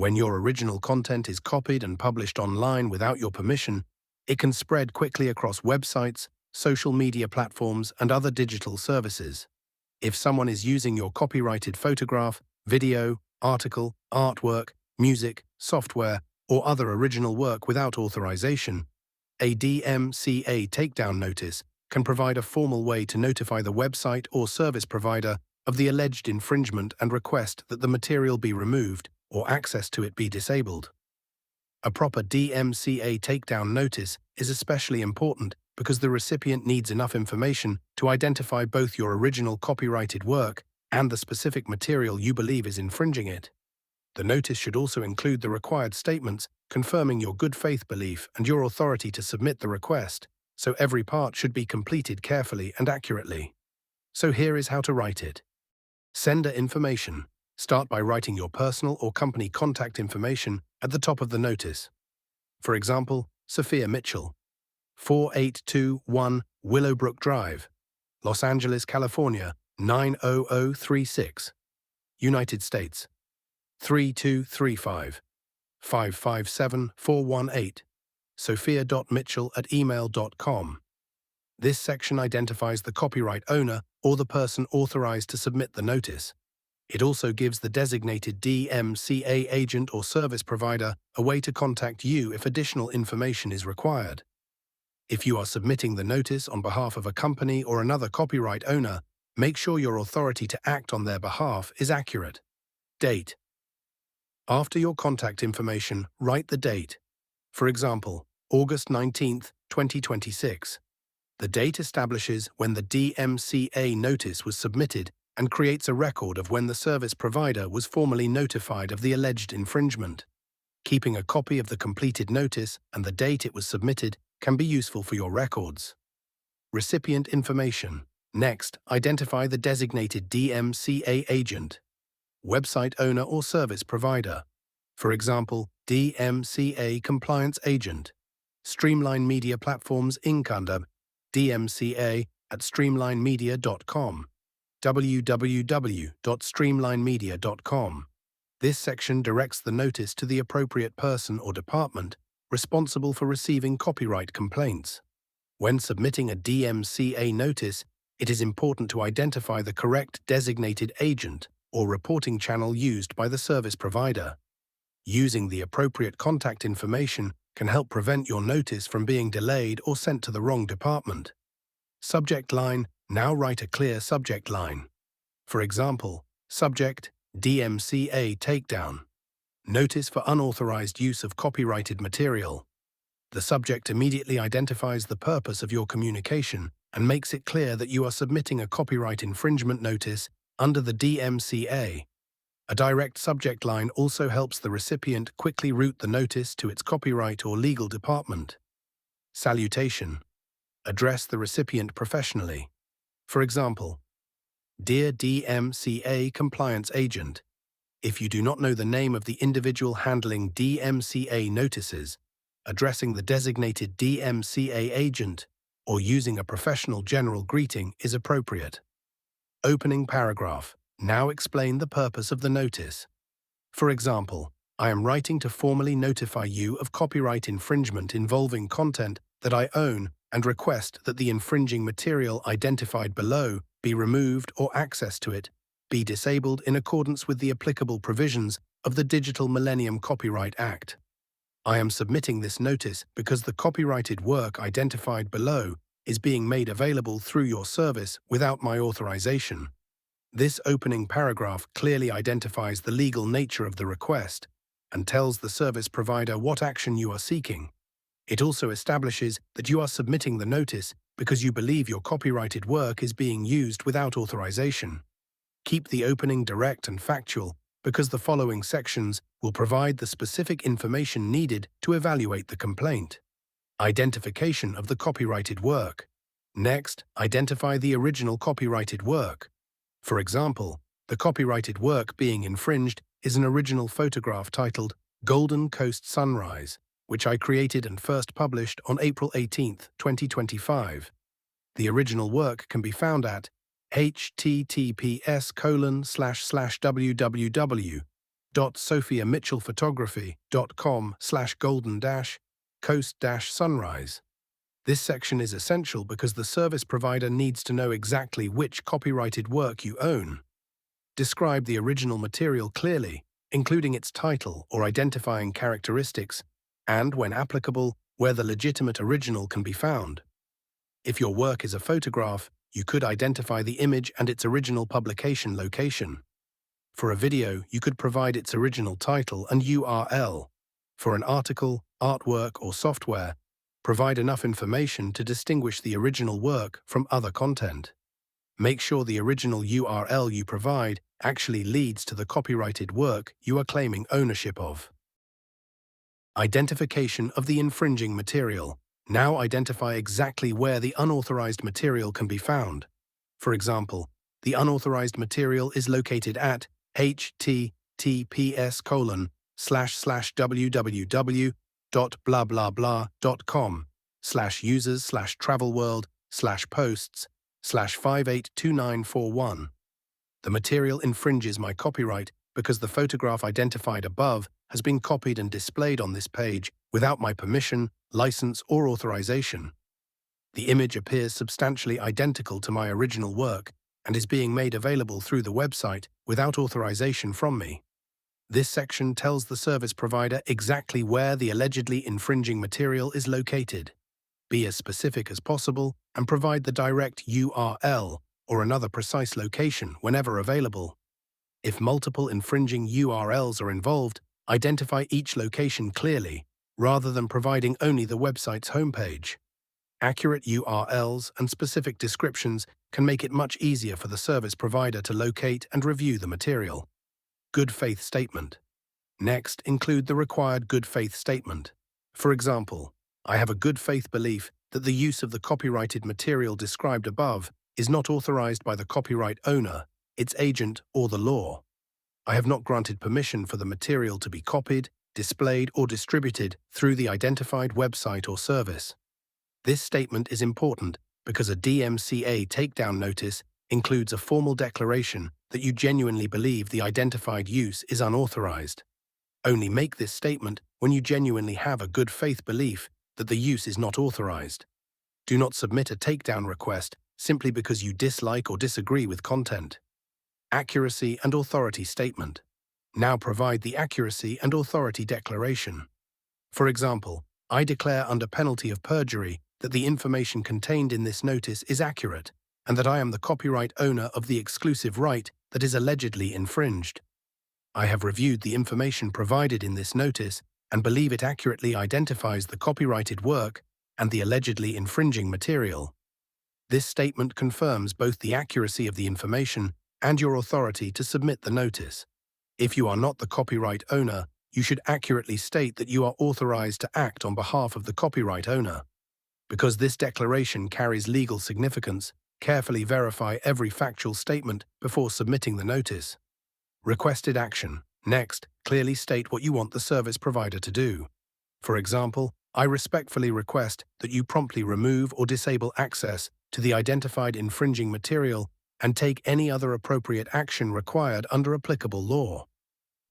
When your original content is copied and published online without your permission, it can spread quickly across websites, social media platforms, and other digital services. If someone is using your copyrighted photograph, video, article, artwork, music, software, or other original work without authorization, a DMCA takedown notice can provide a formal way to notify the website or service provider of the alleged infringement and request that the material be removed or access to it be disabled. A proper DMCA takedown notice is especially important because the recipient needs enough information to identify both your original copyrighted work and the specific material you believe is infringing it. The notice should also include the required statements confirming your good faith belief and your authority to submit the request, so every part should be completed carefully and accurately. So here is how to write it. Sender information. Start by writing your personal or company contact information at the top of the notice. For example, Sophia Mitchell, 4821 Willowbrook Drive, Los Angeles, California, 90036, United States, 3235 557 418, sophia.mitchell@email.com. This section identifies the copyright owner or the person authorized to submit the notice. It also gives the designated DMCA agent or service provider a way to contact you if additional information is required. If you are submitting the notice on behalf of a company or another copyright owner, make sure your authority to act on their behalf is accurate. Date. After your contact information, write the date. For example, August 19, 2026. The date establishes when the DMCA notice was submitted and creates a record of when the service provider was formally notified of the alleged infringement. Keeping a copy of the completed notice and the date it was submitted can be useful for your records. Recipient information. Next, identify the designated DMCA agent, website owner or service provider. For example, DMCA compliance agent, Streamline Media Platforms Inc. under DMCA@streamlinemedia.com, www.streamlinemedia.com. This section directs the notice to the appropriate person or department responsible for receiving copyright complaints. When submitting a DMCA notice, it is important to identify the correct designated agent or reporting channel used by the service provider. Using the appropriate contact information can help prevent your notice from being delayed or sent to the wrong department. Subject line. Now write a clear subject line. For example, subject, DMCA takedown. Notice for unauthorized use of copyrighted material. The subject immediately identifies the purpose of your communication and makes it clear that you are submitting a copyright infringement notice under the DMCA. A direct subject line also helps the recipient quickly route the notice to its copyright or legal department. Salutation. Address the recipient professionally. For example, Dear DMCA Compliance Agent, if you do not know the name of the individual handling DMCA notices, addressing the designated DMCA agent or using a professional general greeting is appropriate. Opening paragraph. Now explain the purpose of the notice. For example, I am writing to formally notify you of copyright infringement involving content that I own and request that the infringing material identified below be removed or access to it be disabled in accordance with the applicable provisions of the Digital Millennium Copyright Act. I am submitting this notice because the copyrighted work identified below is being made available through your service without my authorization. This opening paragraph clearly identifies the legal nature of the request and tells the service provider what action you are seeking. It also establishes that you are submitting the notice because you believe your copyrighted work is being used without authorization. Keep the opening direct and factual because the following sections will provide the specific information needed to evaluate the complaint. Identification of the copyrighted work. Next, identify the original copyrighted work. For example, the copyrighted work being infringed is an original photograph titled Golden Coast Sunrise, which I created and first published on April 18, 2025. The original work can be found at https://www www.sophiamitchellphotography.com/golden-coast-sunrise. This section is essential because the service provider needs to know exactly which copyrighted work you own. Describe the original material clearly, including its title or identifying characteristics, and, when applicable, where the legitimate original can be found. If your work is a photograph, you could identify the image and its original publication location. For a video, you could provide its original title and URL. For an article, artwork, or software, provide enough information to distinguish the original work from other content. Make sure the original URL you provide actually leads to the copyrighted work you are claiming ownership of. Identification of the infringing material. Now identify exactly where the unauthorized material can be found. For example, the unauthorized material is located at https://www.users/travelworld/posts/582941. The material infringes my copyright because the photograph identified above has been copied and displayed on this page without my permission, license, or authorization. The image appears substantially identical to my original work and is being made available through the website without authorization from me. This section tells the service provider exactly where the allegedly infringing material is located. Be as specific as possible and provide the direct URL or another precise location whenever available. If multiple infringing URLs are involved, identify each location clearly, rather than providing only the website's homepage. Accurate URLs and specific descriptions can make it much easier for the service provider to locate and review the material. Good faith statement. Next, include the required good faith statement. For example, I have a good faith belief that the use of the copyrighted material described above is not authorized by the copyright owner, its agent, or the law. I have not granted permission for the material to be copied, displayed, or distributed through the identified website or service. This statement is important because a DMCA takedown notice includes a formal declaration that you genuinely believe the identified use is unauthorized. Only make this statement when you genuinely have a good faith belief that the use is not authorized. Do not submit a takedown request simply because you dislike or disagree with content. Accuracy and authority statement. Now provide the accuracy and authority declaration. For example, I declare under penalty of perjury that the information contained in this notice is accurate and that I am the copyright owner of the exclusive right that is allegedly infringed. I have reviewed the information provided in this notice and believe it accurately identifies the copyrighted work and the allegedly infringing material. This statement confirms both the accuracy of the information and your authority to submit the notice. If you are not the copyright owner, you should accurately state that you are authorized to act on behalf of the copyright owner. Because this declaration carries legal significance, carefully verify every factual statement before submitting the notice. Requested action. Next, clearly state what you want the service provider to do. For example, I respectfully request that you promptly remove or disable access to the identified infringing material and take any other appropriate action required under applicable law.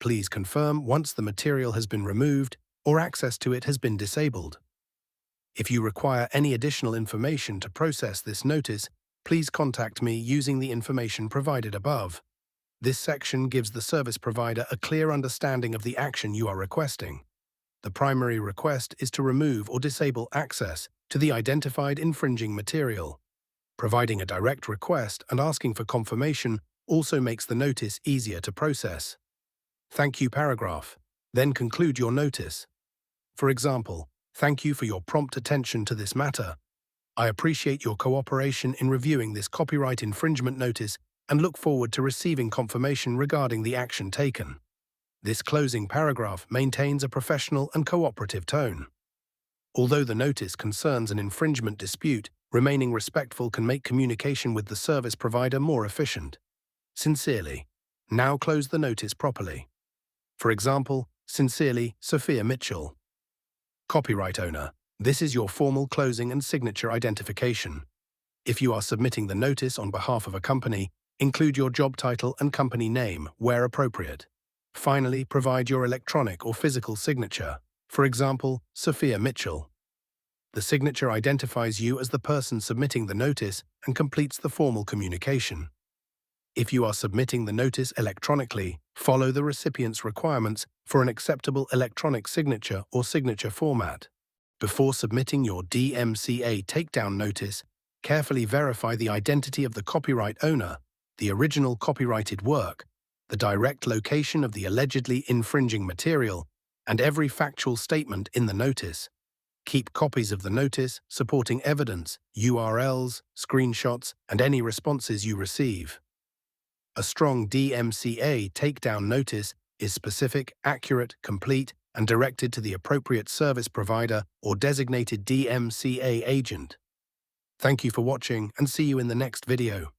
Please confirm once the material has been removed or access to it has been disabled. If you require any additional information to process this notice, please contact me using the information provided above. This section gives the service provider a clear understanding of the action you are requesting. The primary request is to remove or disable access to the identified infringing material. Providing a direct request and asking for confirmation also makes the notice easier to process. Thank you paragraph. Then conclude your notice. For example, thank you for your prompt attention to this matter. I appreciate your cooperation in reviewing this copyright infringement notice and look forward to receiving confirmation regarding the action taken. This closing paragraph maintains a professional and cooperative tone. Although the notice concerns an infringement dispute, remaining respectful can make communication with the service provider more efficient. Sincerely. Now close the notice properly. For example, sincerely, Sophia Mitchell. Copyright owner. This is your formal closing and signature identification. If you are submitting the notice on behalf of a company, include your job title and company name where appropriate. Finally, provide your electronic or physical signature. For example, Sophia Mitchell. The signature identifies you as the person submitting the notice and completes the formal communication. If you are submitting the notice electronically, follow the recipient's requirements for an acceptable electronic signature or signature format. Before submitting your DMCA Takedown Notice, carefully verify the identity of the copyright owner, the original copyrighted work, the direct location of the allegedly infringing material, and every factual statement in the notice. Keep copies of the notice, supporting evidence, URLs, screenshots, and any responses you receive. A strong DMCA takedown notice is specific, accurate, complete, and directed to the appropriate service provider or designated DMCA agent. Thank you for watching and see you in the next video.